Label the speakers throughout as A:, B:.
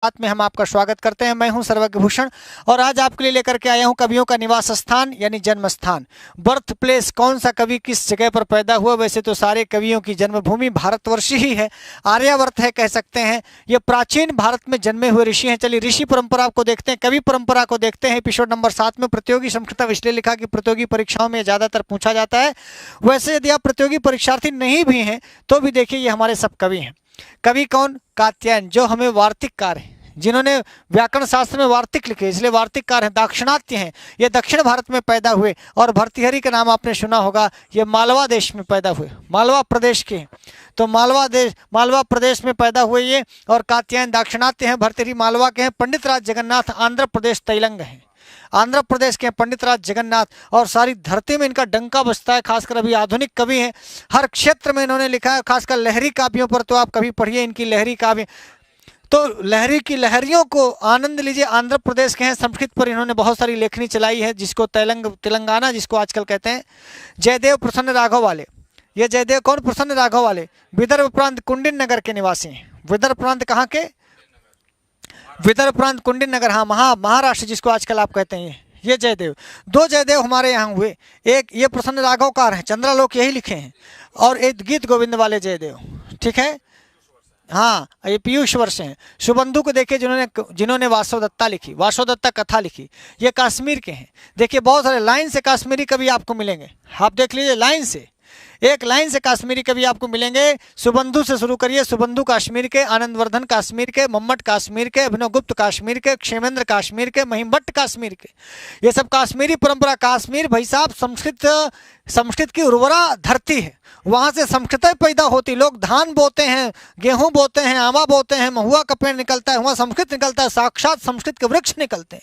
A: साथ में हम आपका स्वागत करते हैं। मैं हूं सर्वज्ञ भूषण और आज आपके लिए लेकर के आया हूं कवियों का निवास स्थान यानी जन्म स्थान, बर्थ प्लेस। कौन सा कवि किस जगह पर पैदा हुआ? वैसे तो सारे कवियों की जन्मभूमि भारतवर्ष ही है, आर्यावर्त है कह सकते हैं। ये प्राचीन भारत में जन्मे हुए ऋषि हैं। चलिए ऋषि परंपरा को देखते हैं, कवि परंपरा को देखते हैं। एपिसोड नंबर 7 में प्रतियोगी संस्कृत इसलिए लिखा कि प्रतियोगी परीक्षाओं में ज़्यादातर पूछा जाता है। वैसे यदि आप प्रतियोगी परीक्षार्थी नहीं भी हैं तो भी देखिए ये हमारे सब कवि हैं। कवि कौन? कात्यायन, जो हमें वार्तिककार हैं, जिन्होंने व्याकरण शास्त्र में वार्तिक लिखे, इसलिए वार्तिककार हैं। दाक्षिणात्य हैं, ये दक्षिण भारत में पैदा हुए। और भर्तृहरि का नाम आपने सुना होगा, ये मालवा देश में पैदा हुए, मालवा प्रदेश के। तो मालवा प्रदेश में पैदा हुए ये। और कात्यायन दाक्षिणात्य हैं, भर्तृहरि मालवा के हैं। पंडित राज जगन्नाथ आंध्र प्रदेश तैलंग हैं, आंध्र प्रदेश के पंडित राज जगन्नाथ। और सारी धरती में इनका डंका बजता है, खासकर अभी आधुनिक कवि हैं। हर क्षेत्र में इन्होंने लिखा है, खासकर लहरी काव्यों पर तो आप कभी पढ़िए इनकी लहरी काव्य। तो लहरी की लहरियों को आनंद लीजिए। आंध्र प्रदेश के हैं। संस्कृत पर इन्होंने बहुत सारी लेखनी चलाई है, जिसको तेलंगाना जिसको आजकल कहते हैं। जयदेव प्रसन्न राघव वाले, ये जयदेव कौन? प्रसन्न राघव वाले विदर्भ प्रांत कुंडिन नगर के निवासी हैं। विदर्भ प्रांत कहाँ के? विदर्भ प्रांत कुंडिन नगर, हाँ महाराष्ट्र जिसको आजकल आप कहते हैं। ये जयदेव, दो जयदेव हमारे यहाँ हुए। एक ये प्रसन्न राघवकार हैं, चंद्रालोक यही लिखे हैं। और एक गीत गोविंद वाले जयदेव, ठीक है। हाँ, ये पीयूष वर्ष हैं। सुबंधु को देखिए, जिन्होंने वासवदत्ता लिखी, वासवदत्ता कथा लिखी, ये कश्मीर के हैं। देखिए बहुत सारे लाइन से कश्मीरी कवि आपको मिलेंगे, आप देख लीजिए लाइन से, एक लाइन से कश्मीरी कवि आपको मिलेंगे। सुबंधु से शुरू करिए, सुबंधु कश्मीर के, आनंदवर्धन कश्मीर के, मम्मट कश्मीर के, अभिनव गुप्त कश्मीर के, क्षेमेंद्र कश्मीर के, महिमभट्ट कश्मीर के। ये सब कश्मीरी परंपरा। कश्मीर भाई साहब संस्कृत की उर्वरा धरती है, वहाँ से संस्कृतें पैदा होती। लोग धान बोते हैं, गेहूं बोते हैं, आमा बोते हैं, महुआ का पेड़ निकलता है, वहाँ संस्कृत निकलता है, साक्षात संस्कृत के वृक्ष निकलते हैं।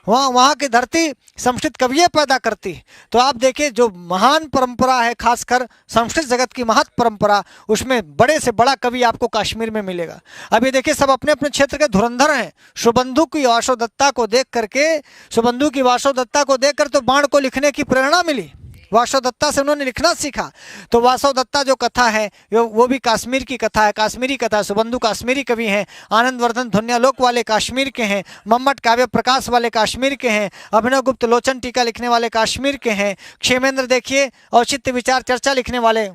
A: वहाँ की धरती संस्कृत कविये पैदा करती है। तो आप देखिए जो महान परंपरा है, खासकर संस्कृत जगत की महत परंपरा, उसमें बड़े से बड़ा कवि आपको कश्मीर में मिलेगा। अभी देखिए सब अपने अपने क्षेत्र के धुरंधर हैं। सुबंधु की वासवदत्ता को देख करके, सुबंधु की वासवदत्ता को देखकर तो बाण को लिखने की प्रेरणा मिली। वासवदत्ता से उन्होंने लिखना सीखा। तो वासवदत्ता जो कथा है वो भी कश्मीर की कथा है, कश्मीरी कथा। सुबंधु कश्मीरी कवि हैं। आनंदवर्धन ध्वन्यालोक वाले कश्मीर के हैं। मम्मट काव्य प्रकाश वाले कश्मीर के हैं। अभिनव गुप्त लोचन टीका लिखने वाले कश्मीर के हैं। क्षेमेंद्र देखिए औचित्य विचार चर्चा लिखने वाले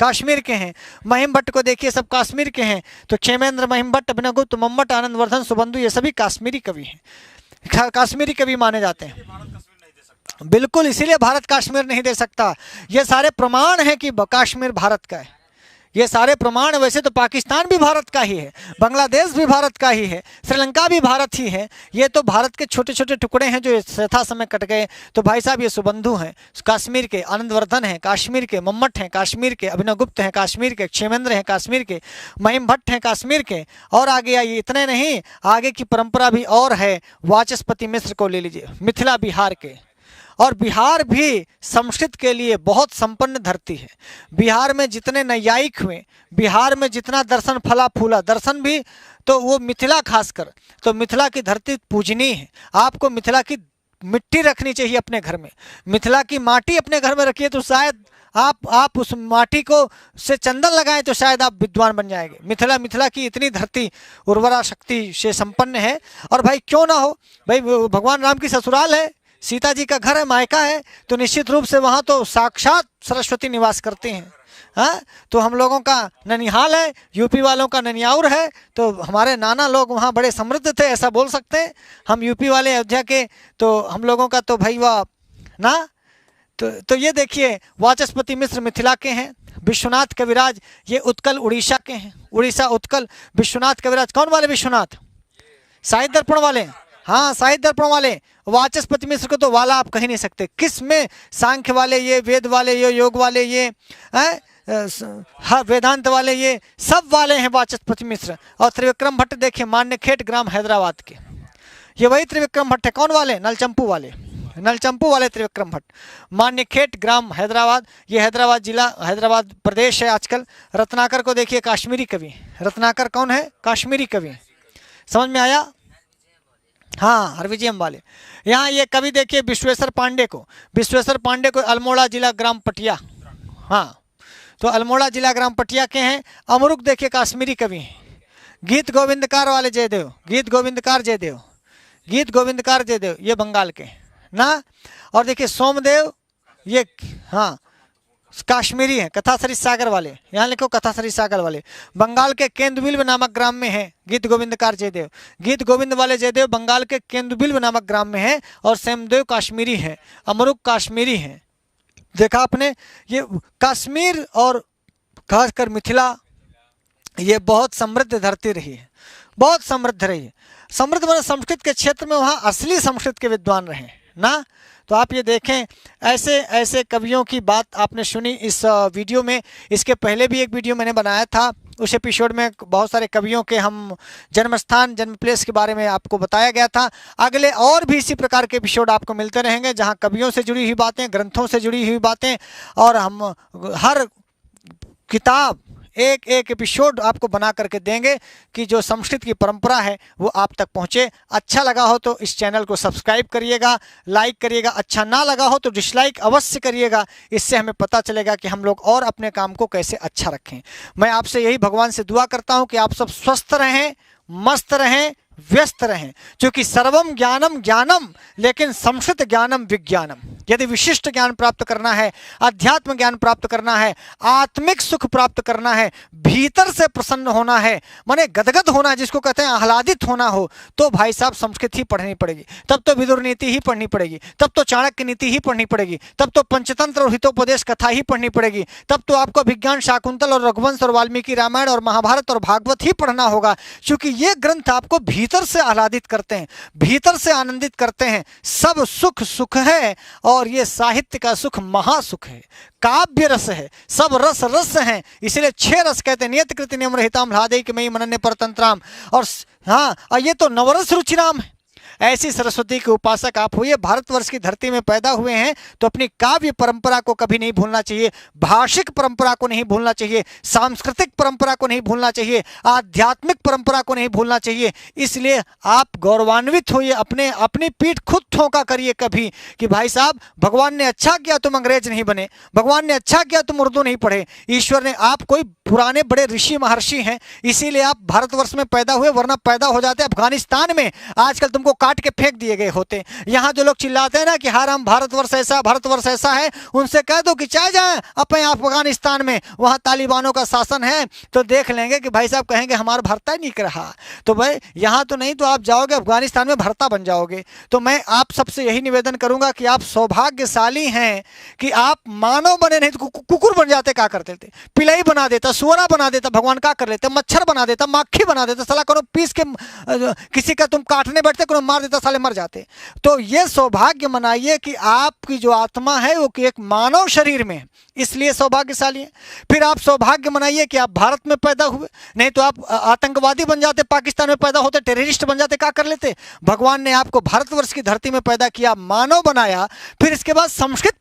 A: कश्मीर के हैं। महिमभट्ट को देखिए, सब कश्मीर के हैं। तो क्षेमेंद्र, महिमभट्ट, अभिनव गुप्त, मम्मट, आनंदवर्धन, सुबंधु, ये सभी कश्मीरी कवि हैं, कश्मीरी कवि माने जाते हैं। बिल्कुल, इसीलिए भारत कश्मीर नहीं दे सकता। ये सारे प्रमाण हैं कि कश्मीर भारत का है, ये सारे प्रमाण। वैसे तो पाकिस्तान भी भारत का ही है, बांग्लादेश भी भारत का ही है, श्रीलंका भी भारत ही है। ये तो भारत के छोटे छोटे टुकड़े हैं जो यथा समय कट गए। तो भाई साहब ये सुबंधु हैं कश्मीर के, आनंदवर्धन हैं कश्मीर के, मम्मट हैं कश्मीर के, अभिनव गुप्त हैं कश्मीर के, क्षेमेंद्र हैं कश्मीर के, महिमभट्ट हैं कश्मीर के। और आगे आइए, इतने नहीं, आगे की परंपरा भी और है। वाचस्पति मिश्र को ले लीजिए, मिथिला बिहार के। और बिहार भी संस्कृत के लिए बहुत संपन्न धरती है। बिहार में जितने नैयायिक हुए, बिहार में जितना दर्शन फला फूला, दर्शन भी तो वो मिथिला खासकर, तो मिथिला की धरती पूजनीय है। आपको मिथिला की मिट्टी रखनी चाहिए अपने घर में, मिथिला की माटी अपने घर में रखिए तो शायद आप उस माटी को से चंदन लगाएं तो शायद आप विद्वान बन जाएंगे। मिथिला की इतनी धरती उर्वरा शक्ति से संपन्न है। और भाई क्यों ना हो, भाई भगवान राम की ससुराल है, सीता जी का घर है, मायका है, तो निश्चित रूप से वहाँ तो साक्षात सरस्वती निवास करती हैं। हाँ, तो हम लोगों का ननिहाल है, यूपी वालों का ननियाउर है। तो हमारे नाना लोग वहाँ बड़े समृद्ध थे, ऐसा बोल सकते हैं। हम यूपी वाले अयोध्या के, तो हम लोगों का तो भाई वाह ना। तो ये देखिए वाचस्पति मिश्र मिथिला के हैं। विश्वनाथ कविराज ये उत्कल उड़ीसा के हैं, उड़ीसा उत्कल। विश्वनाथ कविराज कौन वाले? विश्वनाथ साहित्य दर्पण वाले, हाँ साहित्य दर्पण वाले। वाचस्पति मिश्र को तो वाला आप कह नहीं सकते। किस में? सांख्य वाले ये, वेद वाले ये, योग वाले ये, वेदांत वाले ये, सब वाले हैं वाचस्पति मिश्र। और त्रिविक्रम भट्ट देखिए, मान्यखेट ग्राम हैदराबाद के, ये वही त्रिविक्रम भट्ट है। कौन वाले? नलचंपू वाले, नलचंपू वाले त्रिविक्रम भट्ट। मान्यखेट ग्राम हैदराबाद, ये हैदराबाद जिला, हैदराबाद प्रदेश है आजकल। रत्नाकर को देखिए, कश्मीरी कवि। रत्नाकर कौन है? कश्मीरी कवि। समझ में आया? हाँ, हरविजयम वाले। यहाँ ये कवि देखिए विश्वेश्वर पांडे को, विश्वेश्वर पांडे को अल्मोड़ा जिला ग्राम पटिया, हाँ तो अल्मोड़ा जिला ग्राम पटिया के हैं। अमरुक देखिए कश्मीरी कवि हैं। गीत गोविंदकार वाले जयदेव, गीत गोविंदकार जयदेव, गीत गोविंदकार जयदेव, ये बंगाल के ना। और देखिए सोमदेव, ये हाँ काश्मीरी हैं, कथासरी सागर वाले, यहाँ लिखो कथासरी सागर वाले, बंगाल के केंदुबिल्व नामक ग्राम में हैं गीत गोविंदकार जयदेव। गीत गोविंद वाले जयदेव बंगाल के केंदुबिल्व नामक ग्राम में हैं और सोमदेव काश्मीरी हैं, अमरुक काश्मीरी हैं। देखा आपने, ये कश्मीर और खासकर मिथिला ये बहुत समृद्ध धरती रही है, बहुत समृद्ध रही है। समृद्ध मतलब संस्कृत के क्षेत्र में वहाँ असली संस्कृत के विद्वान रहे ना। तो आप ये देखें, ऐसे ऐसे कवियों की बात आपने सुनी इस वीडियो में। इसके पहले भी एक वीडियो मैंने बनाया था, उस एपिसोड में बहुत सारे कवियों के हम जन्मस्थान, जन्म प्लेस के बारे में आपको बताया गया था। अगले और भी इसी प्रकार के एपिसोड आपको मिलते रहेंगे, जहाँ कवियों से जुड़ी हुई बातें, ग्रंथों से जुड़ी हुई बातें, और हम हर किताब एक एक एपिसोड आपको बना करके देंगे कि जो संस्कृत की परंपरा है वो आप तक पहुंचे। अच्छा लगा हो तो इस चैनल को सब्सक्राइब करिएगा, लाइक करिएगा, अच्छा ना लगा हो तो डिसलाइक अवश्य करिएगा। इससे हमें पता चलेगा कि हम लोग और अपने काम को कैसे अच्छा रखें। मैं आपसे यही भगवान से दुआ करता हूं कि आप सब स्वस्थ रहें, मस्त रहें, व्यस्त रहें, क्योंकि सर्वम ज्ञानम ज्ञानम, लेकिन संस्कृत ज्ञानम विज्ञानम। यदि विशिष्ट ज्ञान प्राप्त करना है, अध्यात्म ज्ञान प्राप्त करना है, आत्मिक सुख प्राप्त करना है, भीतर से प्रसन्न होना है, माने गदगद होना है, जिसको कहते हैं आह्लादित होना हो, तो भाई साहब संस्कृत ही पढ़नी पड़ेगी। तब तो विदुर नीति ही पढ़नी पड़ेगी, तब तो चाणक्य नीति ही पढ़नी पड़ेगी, तब तो पंचतंत्र और हितोपदेश कथा ही पढ़नी पड़ेगी, तब तो आपको विज्ञान शाकुंतल और रघुवंश और वाल्मीकि रामायण और महाभारत और भागवत ही पढ़ना होगा, क्योंकि ये ग्रंथ आपको भीतर से आह्लादित करते हैं, भीतर से आनंदित करते हैं। सब सुख सुख है और ये साहित्य का सुख महासुख है, काव्य रस है, सब रस रस हैं। इसलिए 6 रस कहते हैं, नियत कृति नियम रहिताम ह्लादे कि मई मनन्य परतंत्राम। और हाँ, ये तो नवरस रुचिराम है। ऐसी सरस्वती के उपासक आप हुए, भारतवर्ष की धरती में पैदा हुए हैं तो अपनी काव्य परंपरा को कभी नहीं भूलना चाहिए, भाषिक परंपरा को नहीं भूलना चाहिए, सांस्कृतिक परंपरा को नहीं भूलना चाहिए, आध्यात्मिक परंपरा को नहीं भूलना चाहिए। इसलिए आप गौरवान्वित होइए, अपनी पीठ खुद ठोका करिए कभी कि भाई साहब भगवान ने अच्छा किया तुम अंग्रेज नहीं बने, भगवान ने अच्छा किया तुम उर्दू नहीं पढ़े, ईश्वर ने, आप कोई पुराने बड़े ऋषि महर्षि हैं इसीलिए आप भारतवर्ष में पैदा हुए, वरना पैदा हो जाते अफगानिस्तान में, आजकल तुमको काट के फेंक दिए गए होते। यहाँ जो लोग चिल्लाते हैं ना कि हार हम भारतवर्ष ऐसा है, उनसे कह दो कि चाहे जाए अपने अफगानिस्तान में, वहाँ तालिबानों का शासन है, तो देख लेंगे कि भाई साहब कहेंगे हमारा भरता ही नहीं रहा। तो भाई यहाँ तो नहीं तो आप जाओगे अफगानिस्तान में भरता बन जाओगे। तो मैं आप सबसे यही निवेदन करूंगा कि आप सौभाग्यशाली हैं कि आप मानव बने, नहीं तो कुकुर बन जाते, क्या करते थे, पिलई बना देता, सुअरा बना देता, भगवान क्या कर लेते, मच्छर बना देता, माखी बना देता, साला कोनो पीस के किसी का तुम काटने बैठते, कोनो मार देता, साले मर जाते। तो ये सौभाग्य मनाइए कि आपकी जो आत्मा है वो कि एक मानव शरीर में, इसलिए सौभाग्यशाली है। फिर आप सौभाग्य मनाइए कि आप भारत में पैदा हुए, नहीं तो आप आतंकवादी बन जाते, पाकिस्तान में पैदा होते, टेररिस्ट बन जाते, क्या कर लेते। भगवान ने आपको भारतवर्ष की धरती में पैदा किया, मानव बनाया, फिर इसके बाद संस्कृत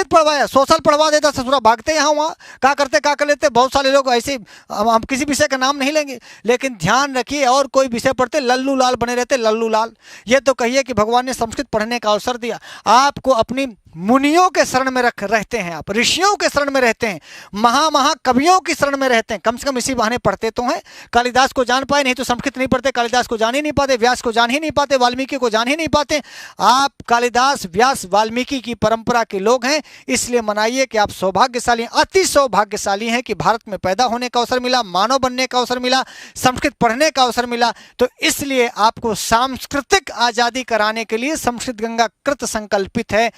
A: पढ़वाया, सोशल पढ़वा देता, ससुरा भागते यहाँ वहाँ, क्या करते, क्या कर लेते। बहुत सारे लोग ऐसे, हम किसी विषय का नाम नहीं लेंगे, लेकिन ध्यान रखिए और कोई विषय पढ़ते लल्लू लाल बने रहते, लल्लू लाल। ये तो कहिए कि भगवान ने संस्कृत पढ़ने का अवसर दिया आपको, अपनी मुनियों के शरण में रहते हैं, आप ऋषियों के शरण में रहते हैं, महाकवियों की शरण में रहते हैं, कम से कम इसी बहाने पढ़ते तो हैं। कालिदास को जान पाए, नहीं तो संस्कृत नहीं पढ़ते, कालिदास को जान ही नहीं पाते, व्यास को जान ही नहीं पाते, वाल्मीकि को जान ही नहीं पाते। आप कालिदास, व्यास, वाल्मीकि की परंपरा के लोग हैं, इसलिए मनाइए कि आप सौभाग्यशाली, अति सौभाग्यशाली हैं कि भारत में पैदा होने का अवसर मिला, मानव बनने का अवसर मिला, संस्कृत पढ़ने का अवसर मिला। तो इसलिए आपको सांस्कृतिक आज़ादी कराने के लिए संस्कृत गंगा कृत संकल्पित है।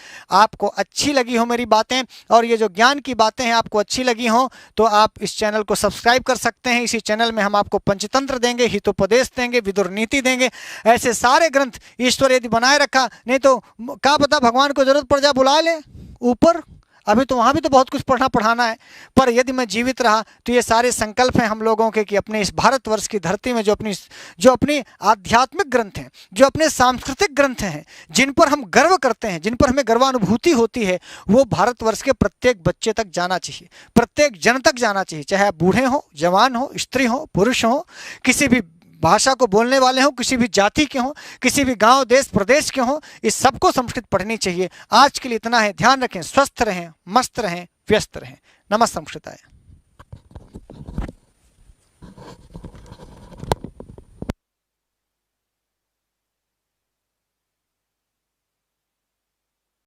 A: आपको अच्छी लगी हो मेरी बातें और ये जो ज्ञान की बातें हैं आपको अच्छी लगी हो तो आप इस चैनल को सब्सक्राइब कर सकते हैं। इसी चैनल में हम आपको पंचतंत्र देंगे, हितोपदेश देंगे, विदुर नीति देंगे, ऐसे सारे ग्रंथ ईश्वर यदि बनाए रखा, नहीं तो क्या पता भगवान को जरूरत पड़ जाए बुला ले ऊपर, अभी तो वहाँ भी तो बहुत कुछ पढ़ाना है। पर यदि मैं जीवित रहा तो ये सारे संकल्प हैं हम लोगों के कि अपने इस भारतवर्ष की धरती में जो अपनी आध्यात्मिक ग्रंथ हैं, जो अपने सांस्कृतिक ग्रंथ हैं, जिन पर हम गर्व करते हैं, जिन पर हमें गर्वानुभूति होती है, वो भारतवर्ष के प्रत्येक बच्चे तक जाना चाहिए, प्रत्येक जन तक जाना चाहिए, चाहे आप बूढ़े हो, जवान हो, स्त्री हो, पुरुष हो, किसी भी भाषा को बोलने वाले हों, किसी भी जाति के हों, किसी भी गांव, देश, प्रदेश के हों, इस सबको संस्कृत पढ़नी चाहिए। आज के लिए इतना है, ध्यान रखें, स्वस्थ रहें, मस्त रहें, व्यस्त रहें। नमस्ते संस्कृताय।